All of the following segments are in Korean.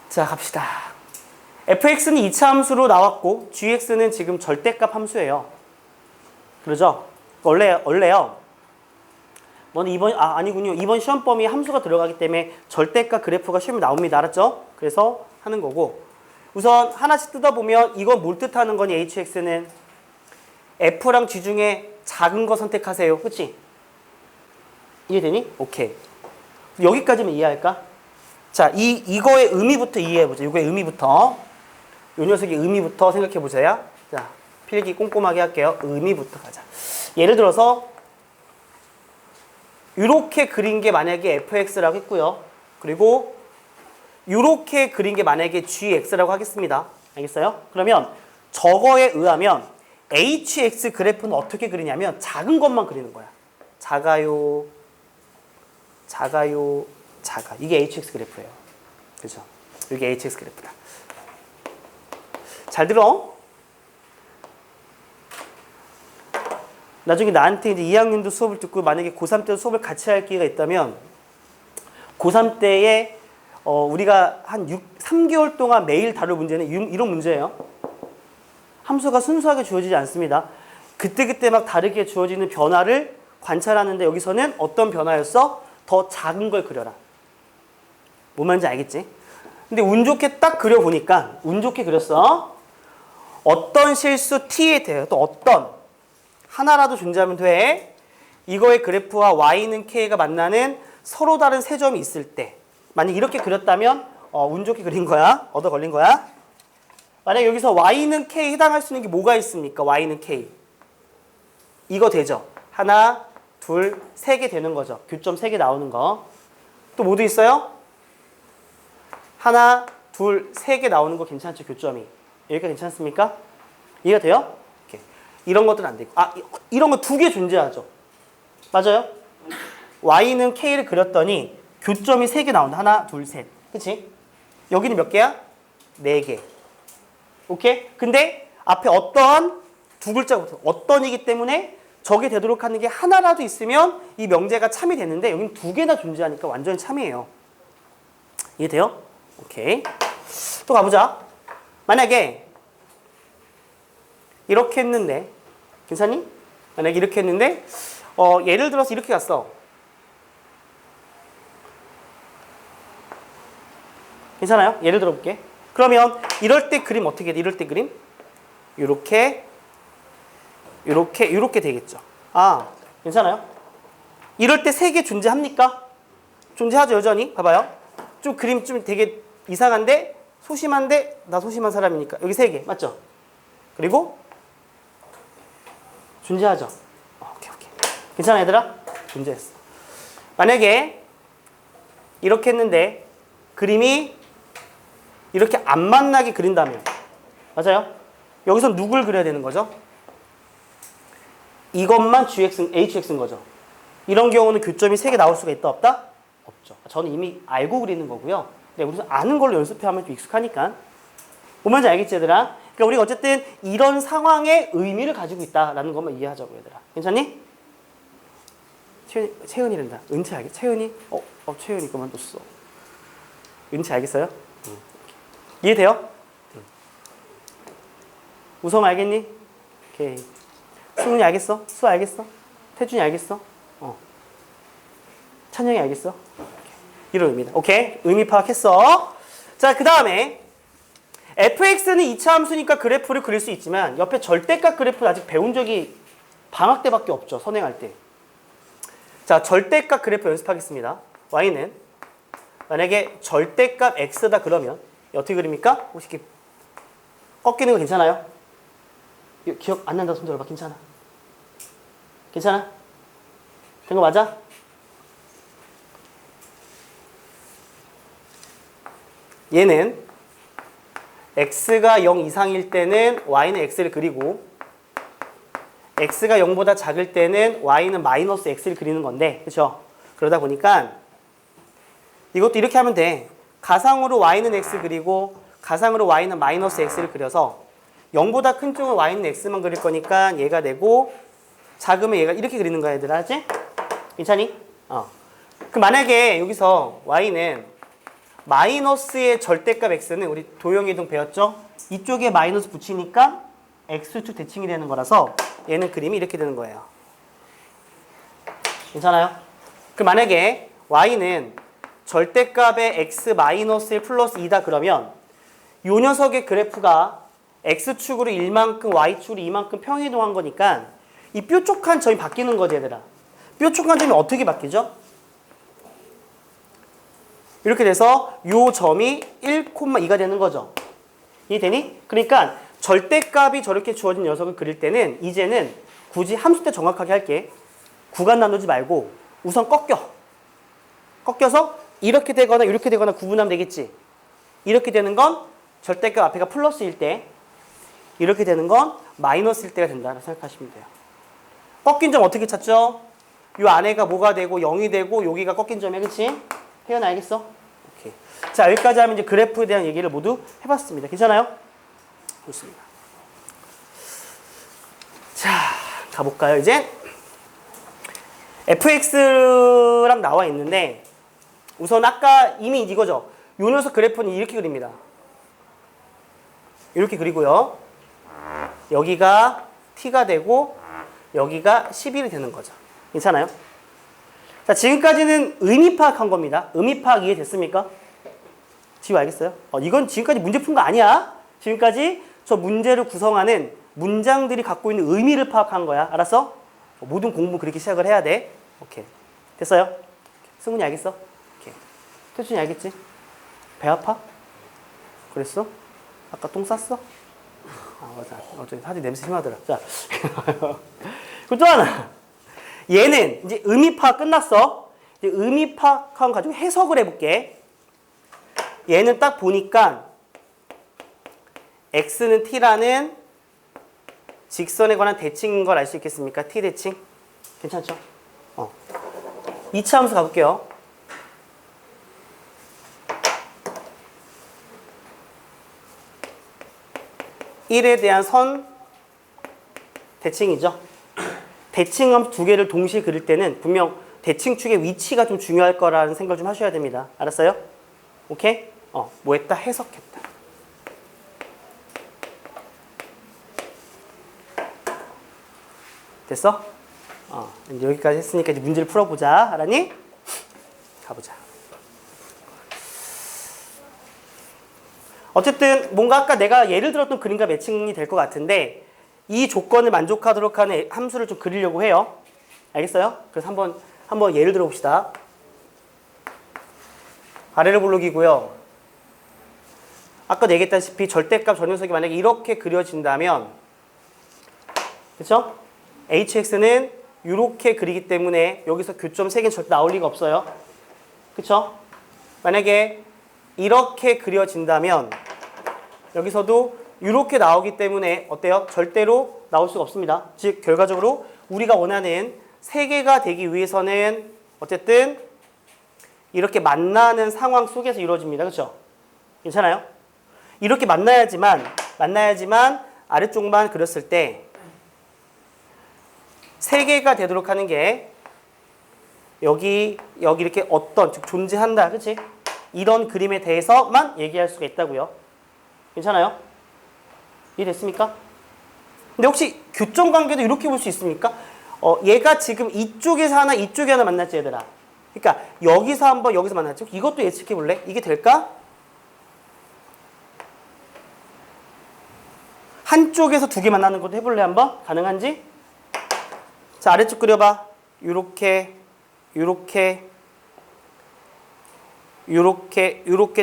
자 갑시다. fx는 2차 함수로 나왔고 gx는 지금 절대값 함수예요. 그러죠? 원래요. 아니군요. 이번 시험 범위에 함수가 들어가기 때문에 절대값 그래프가 시험에 나옵니다. 알았죠? 그래서 하는 거고. 우선 하나씩 뜯어보면 이건 뭘 뜻하는 거니 hx는? f랑 g 중에 작은 거 선택하세요. 그치? 이해되니? 오케이. 여기까지만 이해할까? 자, 이거의 의미부터 이해해보자. 이거의 의미부터. 요 녀석의 의미부터 생각해보자요. 자, 필기 꼼꼼하게 할게요. 의미부터 가자. 예를 들어서 이렇게 그린 게 만약에 fx라고 했고요. 그리고 이렇게 그린 게 만약에 gx라고 하겠습니다. 알겠어요? 그러면 저거에 의하면 hx 그래프는 어떻게 그리냐면 작은 것만 그리는 거야. 작아요, 작아요, 작아. 이게 hx 그래프예요. 그죠? 이게 hx 그래프다. 잘 들어. 나중에 나한테 이제 2학년도 수업을 듣고 만약에 고3 때도 수업을 같이 할 기회가 있다면 고3 때에 우리가 한 3개월 동안 매일 다룰 문제는 이런 문제예요. 함수가 순수하게 주어지지 않습니다. 그때그때 막 다르게 주어지는 변화를 관찰하는데 여기서는 어떤 변화였어? 더 작은 걸 그려라. 뭔 말인지 알겠지? 근데 운 좋게 딱 그려보니까 운 좋게 그렸어. 어떤 실수 t에 대해 또 어떤 하나라도 존재하면 돼. 이거의 그래프와 y는 k가 만나는 서로 다른 세 점이 있을 때 만약 이렇게 그렸다면 운 좋게 그린 거야. 얻어 걸린 거야. 만약 여기서 y는 k에 해당할 수 있는 게 뭐가 있습니까? y는 k. 이거 되죠? 하나, 둘, 세 개 되는 거죠. 교점 3개 나오는 거. 또 뭐도 있어요? 하나, 둘, 3개 나오는 거 괜찮죠? 교점이. 여기가 괜찮습니까? 이해가 돼요? 오케이. 이런 것들은 안 되고. 이런 거 2개 존재하죠. 맞아요? y는 k를 그렸더니 교점이 3개 나온다. 하나, 둘, 셋. 그치? 여기는 몇 개야? 4개. 오케이? 근데 앞에 어떤 두 글자부터 어떤이기 때문에 저게 되도록 하는 게 하나라도 있으면 이 명제가 참이 되는데 여기는 2개나 존재하니까 완전히 참이에요. 이해돼요? 오케이. 또 가보자. 만약에 이렇게 했는데 괜찮니? 만약에 이렇게 했는데 예를 들어서 이렇게 갔어. 괜찮아요? 예를 들어볼게. 그러면 이럴 때 그림 어떻게 돼? 이럴 때 그림? 요렇게 되겠죠. 괜찮아요? 이럴 때 3개 존재합니까? 존재하죠, 여전히. 봐봐요. 좀 그림 좀 되게 이상한데 소심한데 나 소심한 사람이니까 여기 3개 맞죠? 그리고 존재하죠. 오케이. 괜찮아 얘들아? 존재했어. 만약에 이렇게 했는데 그림이 이렇게 안 만나게 그린다면 맞아요? 여기서 누굴 그려야 되는 거죠? 이것만 hx인 거죠. 이런 경우는 교점이 3개 나올 수가 있다 없다? 없죠. 저는 이미 알고 그리는 거고요. 근데 우리는 아는 걸로 연습하면 좀 익숙하니까. 뭔 말인지 알겠지 얘들아? 그러니까 우리가 어쨌든 이런 상황의 의미를 가지고 있다라는 것만 이해하자고 얘들아. 괜찮니? 채은이란다. 은채 알겠지? 채은이? 채은이 그만뒀어. 은채 알겠어요? 이해돼요? 우성 알겠니? 오케이. 수은이 알겠어? 수 알겠어? 태준이 알겠어? 찬영이 알겠어? 이런 의미다. 오케이. 의미 파악했어. 자, 그 다음에 fx는 2차 함수니까 그래프를 그릴 수 있지만 옆에 절대값 그래프는 아직 배운 적이 방학 때밖에 없죠. 선행할 때. 자, 절대값 그래프 연습하겠습니다. y는 만약에 절대값 x다 그러면 어떻게 그립니까? 혹시 이렇게 꺾이는 거 괜찮아요? 기억 안 난다 손 들어봐. 괜찮아? 괜찮아? 된 거 맞아? 얘는 x가 0 이상일 때는 y는 x를 그리고 x가 0보다 작을 때는 y는 마이너스 x를 그리는 건데 그렇죠? 그러다 보니까 이것도 이렇게 하면 돼. 가상으로 y는 x 그리고 가상으로 y는 마이너스 x를 그려서 0보다 큰 쪽은 y는 x만 그릴 거니까 얘가 되고 작으면 얘가 이렇게 그리는 거야 얘들아. 알지? 괜찮니? 그럼 만약에 여기서 y는 마이너스의 절대값 x는 우리 도형이동 배웠죠? 이쪽에 마이너스 붙이니까 x축 대칭이 되는 거라서 얘는 그림이 이렇게 되는 거예요. 괜찮아요? 그럼 만약에 y는 절대값의 x 마이너스 1 플러스 2다 그러면 요 녀석의 그래프가 x축으로 1만큼 y축으로 2만큼 평이동한 거니까 이 뾰족한 점이 바뀌는 거지 얘들아. 뾰족한 점이 어떻게 바뀌죠? 이렇게 돼서 요 점이 1,2가 되는 거죠. 이해되니? 그러니까 절대값이 저렇게 주어진 녀석을 그릴 때는 이제는 굳이 함수 때 정확하게 할게. 구간 나누지 말고 우선 꺾여서 이렇게 되거나 이렇게 되거나 구분하면 되겠지. 이렇게 되는 건 절대값 앞에가 플러스일 때, 이렇게 되는 건 마이너스일 때가 된다고 생각하시면 돼요. 꺾인 점 어떻게 찾죠? 요 안에가 뭐가 되고 0이 되고 여기가 꺾인 점이야. 그치? 혜연아 알겠어? 오케이. 자, 여기까지 하면 이제 그래프에 대한 얘기를 모두 해봤습니다. 괜찮아요? 좋습니다. 자, 가볼까요 이제? fx랑 나와 있는데 우선 아까 이미 이거죠. 요 녀석 그래프는 이렇게 그립니다. 이렇게 그리고요. 여기가 t가 되고 여기가 11이 되는 거죠. 괜찮아요? 자, 지금까지는 의미 파악한 겁니다. 의미 파악 이해됐습니까? 지금 알겠어요? 이건 지금까지 문제 푼 거 아니야. 지금까지 저 문제를 구성하는 문장들이 갖고 있는 의미를 파악한 거야. 알았어? 모든 공부 그렇게 시작을 해야 돼. 오케이. 됐어요? 승훈이 알겠어? 오케이. 태준이 알겠지? 배 아파? 그랬어? 아까 똥 쌌어? 아, 맞아. 어차피 사실 냄새 심하더라. 자. 그리고 또 하나. 얘는 이제 의미 파악 끝났어. 이제 의미 파악한 거 가지고 해석을 해볼게. 얘는 딱 보니까 x는 t라는 직선에 관한 대칭인 걸 알 수 있겠습니까? t 대칭. 괜찮죠? 2차 함수 가볼게요. (1)에 대한 선 대칭이죠. 대칭함수 두 개를 동시에 그릴 때는 분명 대칭축의 위치가 좀 중요할 거라는 생각을 좀 하셔야 됩니다. 알았어요? 오케이? 뭐 했다? 해석했다. 됐어? 이제 여기까지 했으니까 이제 문제를 풀어보자. 알았니? 가보자. 어쨌든 뭔가 아까 내가 예를 들었던 그림과 매칭이 될 것 같은데 이 조건을 만족하도록 하는 함수를 좀 그리려고 해요. 알겠어요? 그래서 한번 예를 들어 봅시다. 아래로 블록이고요. 아까 얘기했다시피 절대값 저 녀석이 만약에 이렇게 그려진다면 그쵸? hx는 이렇게 그리기 때문에 여기서 교점 3개는 절대 나올 리가 없어요. 그쵸? 만약에 이렇게 그려진다면 여기서도 이렇게 나오기 때문에 어때요? 절대로 나올 수가 없습니다. 즉 결과적으로 우리가 원하는 3개가 되기 위해서는 어쨌든 이렇게 만나는 상황 속에서 이루어집니다. 그렇죠? 괜찮아요? 이렇게 만나야지만 아래쪽만 그렸을 때 3개가 되도록 하는 게 여기 이렇게 어떤 즉 존재한다. 그렇지? 이런 그림에 대해서만 얘기할 수가 있다고요. 괜찮아요? 이해됐습니까? 근데 혹시 교점 관계도 이렇게 볼 수 있습니까? 얘가 지금 이쪽에서 하나 이쪽에 하나 만났지 얘들아. 그러니까 여기서 한번 여기서 만났지. 이것도 예측해 볼래? 이게 될까? 한쪽에서 두 개 만나는 것도 해볼래 한번? 가능한지? 자, 아래쪽 그려봐. 요렇게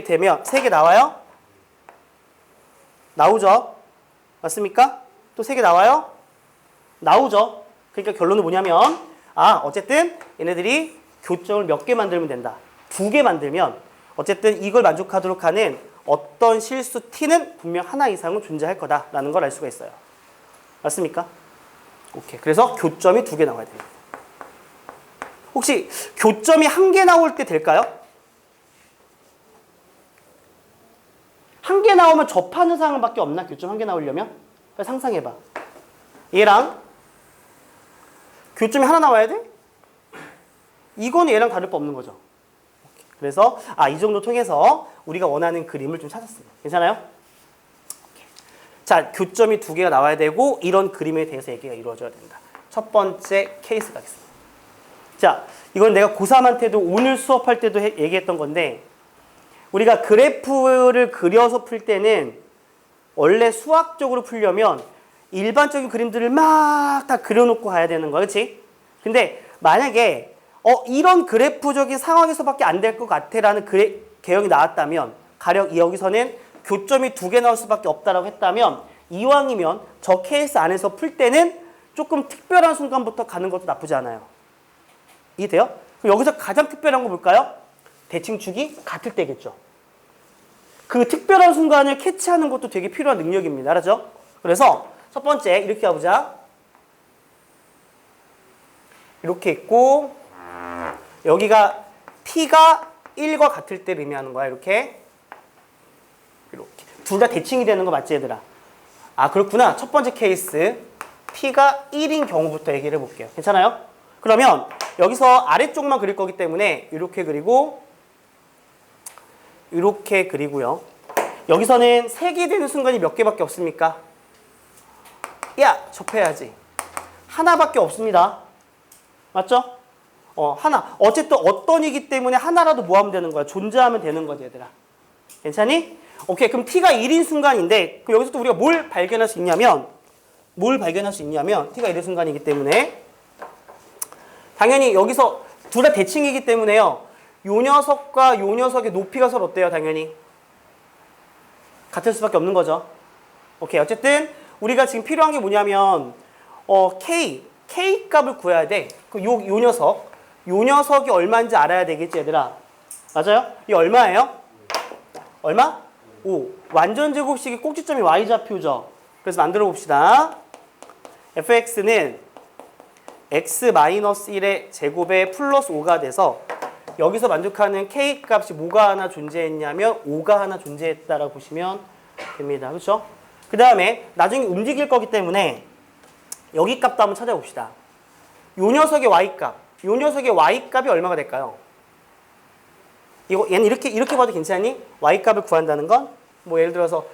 되면 3개 나와요? 나오죠? 맞습니까? 또 3개 나와요? 나오죠? 그러니까 결론은 뭐냐면 어쨌든 얘네들이 교점을 몇 개 만들면 된다. 2개 만들면 어쨌든 이걸 만족하도록 하는 어떤 실수 t는 분명 하나 이상은 존재할 거다라는 걸 알 수가 있어요. 맞습니까? 오케이. 그래서 교점이 2개 나와야 됩니다. 혹시 교점이 1개 나올 때 될까요? 1개 나오면 접하는 상황밖에 없나? 교점 1개 나오려면? 상상해봐. 얘랑 교점이 하나 나와야 돼? 이거는 얘랑 다를 바 없는 거죠. 그래서 이 정도 통해서 우리가 원하는 그림을 좀 찾았습니다. 괜찮아요? 자, 교점이 두 개가 나와야 되고 이런 그림에 대해서 얘기가 이루어져야 된다. 첫 번째 케이스 가겠습니다. 자, 이건 내가 고3한테도 오늘 수업할 때도 얘기했던 건데 우리가 그래프를 그려서 풀 때는 원래 수학적으로 풀려면 일반적인 그림들을 막 다 그려놓고 가야 되는 거야. 그렇지? 근데 만약에 이런 그래프적인 상황에서밖에 안 될 것 같아라는 개형이 나왔다면 가령 여기서는 교점이 두 개 나올 수밖에 없다라고 했다면 이왕이면 저 케이스 안에서 풀 때는 조금 특별한 순간부터 가는 것도 나쁘지 않아요. 이해돼요? 그럼 여기서 가장 특별한 거 볼까요? 대칭축이 같을 때겠죠. 그 특별한 순간을 캐치하는 것도 되게 필요한 능력입니다. 알았죠? 그래서 첫 번째 이렇게 가보자. 이렇게 있고 여기가 t가 1과 같을 때를 의미하는 거야. 이렇게 둘 다 대칭이 되는 거 맞지 얘들아? 그렇구나. 첫 번째 케이스 t가 1인 경우부터 얘기를 해볼게요. 괜찮아요? 그러면 여기서 아래쪽만 그릴 거기 때문에 이렇게 그리고 이렇게 그리고요. 여기서는 색이 되는 순간이 몇 개밖에 없습니까? 접해야지. 하나밖에 없습니다. 맞죠? 하나. 어쨌든 어떤 이기 때문에 하나라도 뭐 하면 되는 거야? 존재하면 되는 거지 얘들아. 괜찮니? 오케이. 그럼 t가 1인 순간인데 그럼 여기서 또 우리가 뭘 발견할 수 있냐면 t가 1인 순간이기 때문에 당연히 여기서 둘 다 대칭이기 때문에요. 요 녀석과 요 녀석의 높이가 서로 어때요? 당연히 같을 수밖에 없는 거죠. 오케이. 어쨌든 우리가 지금 필요한 게 뭐냐면 k 값을 구해야 돼. 요 녀석이 얼마인지 알아야 되겠지 얘들아. 맞아요? 이 얼마예요? 얼마? 5. 완전 제곱식의 꼭지점이 y좌표죠. 그래서 만들어 봅시다. fx는 x-1의 제곱에 플러스 5가 돼서 여기서 만족하는 k 값이 뭐가 하나 존재했냐면 5가 하나 존재했다라고 보시면 됩니다. 그렇죠? 그 다음에 나중에 움직일 거기 때문에 여기 값도 한번 찾아봅시다. 요 녀석의 y값이 얼마가 될까요? 얘는 이렇게 봐도 괜찮니? y값을 구한다는 건 뭐 예를 들어서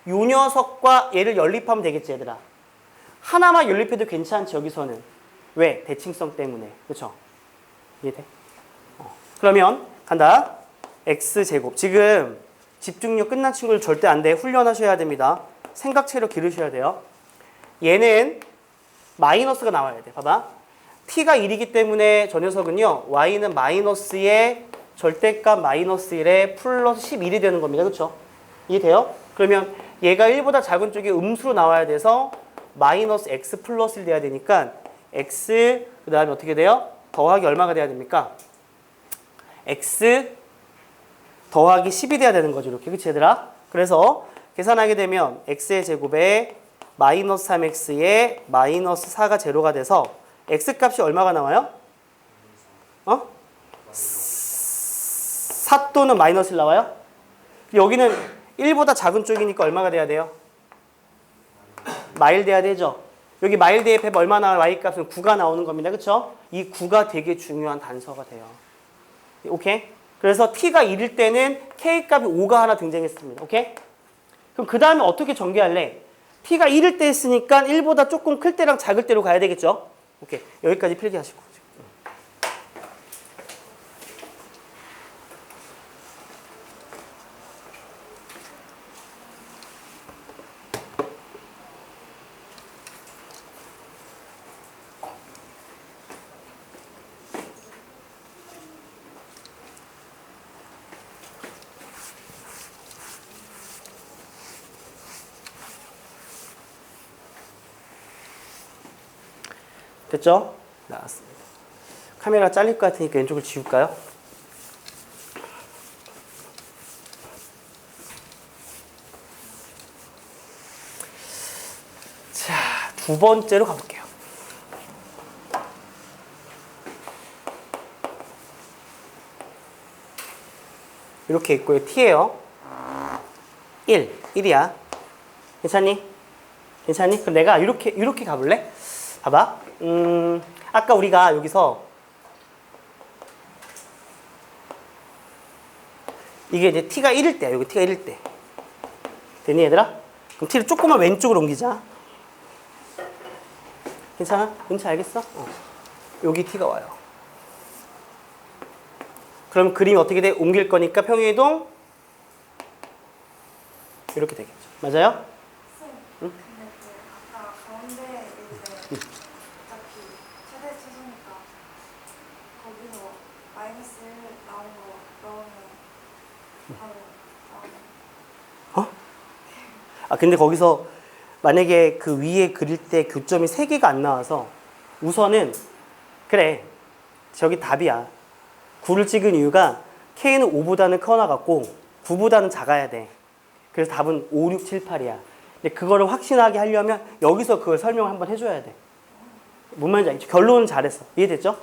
요 녀석과 얘를 연립하면 되겠지 얘들아. 하나만 연립해도 괜찮지 여기서는. 왜? 대칭성 때문에. 그렇죠? 이해돼? 그러면 간다. x제곱. 지금 집중력 끝난 친구들 절대 안 돼. 훈련하셔야 됩니다. 생각체로 기르셔야 돼요. 얘는 마이너스가 나와야 돼. 봐봐. t가 1이기 때문에 저 녀석은요. y는 마이너스의 절대값 마이너스 1에 플러스 11이 되는 겁니다. 그렇죠? 이해돼요? 그러면 얘가 1보다 작은 쪽이 음수로 나와야 돼서 마이너스 x 플러스 1 돼야 되니까 x 그 다음에 어떻게 돼요? 더하기 얼마가 돼야 됩니까? x 더하기 10이 돼야 되는 거죠. 이렇게. 그치 얘들아? 그래서 계산하게 되면 x의 제곱에 마이너스 3x에 마이너스 4가 제로가 돼서 x 값이 얼마가 나와요? 4 또는 마이너스 1 나와요? 여기는 1보다 작은 쪽이니까 얼마가 돼야 돼요? 마일 돼야 되죠? 여기 마일 대입해 얼마 나와요? y값은 9가 나오는 겁니다. 그쵸? 이 9가 되게 중요한 단서가 돼요. 오케이? 그래서 t가 1일 때는 k값이 5가 하나 등장했습니다. 오케이? 그럼 그 다음에 어떻게 전개할래? t가 1일 때 했으니까 1보다 조금 클 때랑 작을 때로 가야 되겠죠? 오케이. 여기까지 필기하시고. 됐죠? 나왔습니다. 카메라 잘릴 것 같으니까 왼쪽을 지울까요? 자, 두 번째로 가볼게요. 이렇게 있고요. t예요. 1이야. 괜찮니? 그럼 내가 이렇게 가볼래? 봐봐. 아까 우리가 여기서 이게 이제 t가 1일 때야. 여기 t가 1일 때. 되니 얘들아? 그럼 t를 조금만 왼쪽으로 옮기자. 괜찮아? 뭔지 알겠어? 여기 t가 와요. 그럼 그림이 어떻게 돼? 옮길 거니까 평행이동 이렇게 되겠죠. 맞아요? 응? 근데 그 아까 가운데 있는데 어차피 최대 최소니까 거기서 마이너스 1 나온 거 넣으면 바로 나오는. 아 근데 거기서 만약에 그 위에 그릴 때 교점이 3개가 안 나와서 우선은 그래 저기 답이야. 9를 찍은 이유가 K는 5보다는 커 나갔고 9보다는 작아야 돼. 그래서 답은 5, 6, 7, 8이야. 근데 그거를 확신하게 하려면 여기서 그걸 설명을 한번 해줘야 돼. 뭔 말인지 알겠죠? 결론은 잘했어. 이해됐죠?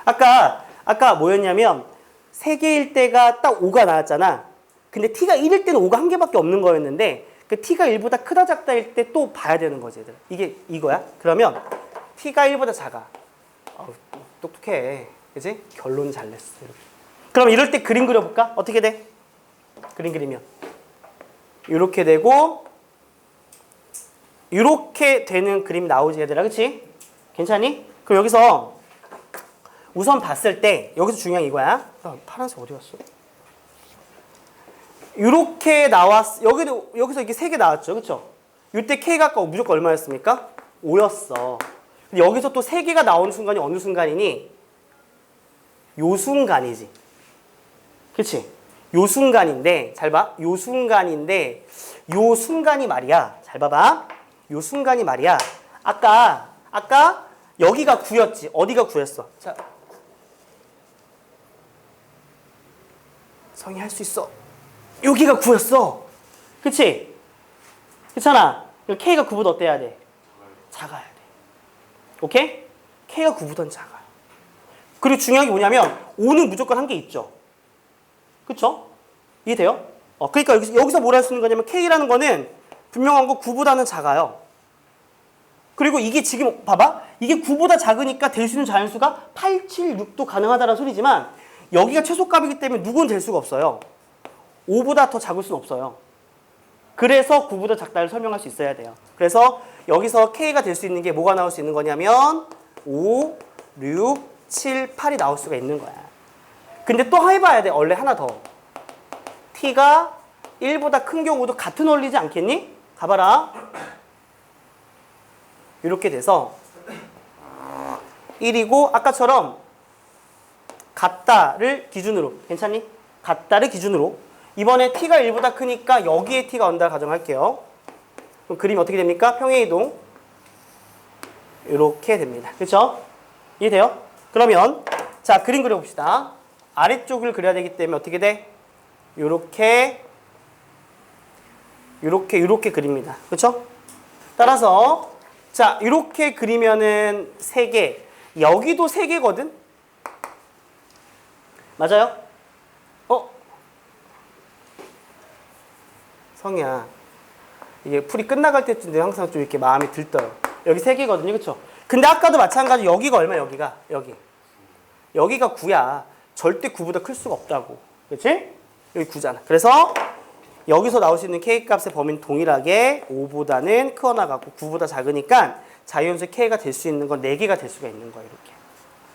아까 뭐였냐면 3개일 때가 딱 5가 나왔잖아. 근데 t가 1일 때는 5가 1개밖에 없는 거였는데 그 t가 1보다 크다 작다일 때 또 봐야 되는 거지 얘들아. 이게 이거야. 그러면 t가 1보다 작아. 똑똑해. 그치? 결론 잘 냈어. 그럼 이럴 때 그림 그려볼까? 어떻게 돼? 그림 그리면 이렇게 되고 이렇게 되는 그림 나오지 얘들아. 그치? 괜찮니? 그럼 여기서 우선 봤을 때 여기서 중요한 이거야. 파란색 어디 갔어? 이렇게 나왔. 여기서 이게 3개 나왔죠. 그쵸? 이때 K가 아까 무조건 얼마였습니까? 5였어. 근데 여기서 또 3개가 나오는 순간이 어느 순간이니? 요 순간이지. 그치? 요 순간인데, 잘 봐. 요 순간인데, 요 순간이 말이야. 잘 봐봐. 요 순간이 말이야. 아까 여기가 9였지. 어디가 9였어? 자. 성이 할 수 있어. 여기가 9였어. 그치? 괜찮아. K가 9보다 어때야 돼? 작아야 돼. 오케이? K가 9보다는 작아요. 그리고 중요한 게 뭐냐면 5는 무조건 한 개 있죠. 그쵸? 이해돼요? 그러니까 여기서 뭐라 할 수 있는 거냐면 K라는 거는 분명한 거 9보다는 작아요. 그리고 이게 지금 봐봐. 이게 9보다 작으니까 될 수 있는 자연수가 8, 7, 6도 가능하다는 소리지만 여기가 최소값이기 때문에 누구는 될 수가 없어요. 5보다 더 작을 수는 없어요. 그래서 9보다 작다를 설명할 수 있어야 돼요. 그래서 여기서 K가 될 수 있는 게 뭐가 나올 수 있는 거냐면 5, 6, 7, 8이 나올 수가 있는 거야. 근데 또 해봐야 돼. 원래 하나 더. T가 1보다 큰 경우도 같은 원리지 않겠니? 가봐라. 이렇게 돼서 1이고 아까처럼 같다를 기준으로. 괜찮니? 같다를 기준으로. 이번에 t가 1보다 크니까 여기에 t가 온다 가정할게요. 그럼 그림이 어떻게 됩니까? 평행이동. 이렇게 됩니다. 그렇죠? 이해돼요? 그러면 자 그림 그려봅시다. 아래쪽을 그려야 되기 때문에 어떻게 돼? 이렇게 그립니다. 그렇죠? 따라서 자 이렇게 그리면은 3개. 여기도 3개거든? 맞아요? 성이야. 이게 풀이 끝나갈 때쯤 되면 항상 좀 이렇게 마음이 들떠요. 여기 3개거든요. 그쵸? 근데 아까도 마찬가지 여기가 얼마 여기가? 여기가 9야. 절대 9보다 클 수가 없다고. 그치? 여기 9잖아. 그래서 여기서 나올 수 있는 K값의 범위는 동일하게 5보다는 크어 나가고 9보다 작으니까 자유함수 K가 될 수 있는 건 4개가 될 수가 있는 거야. 이렇게.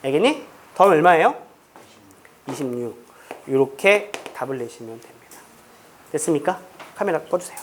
알겠니? 더하면 얼마예요? 26. 이렇게 답을 내시면 됩니다. 됐습니까? 카메라 꺼주세요.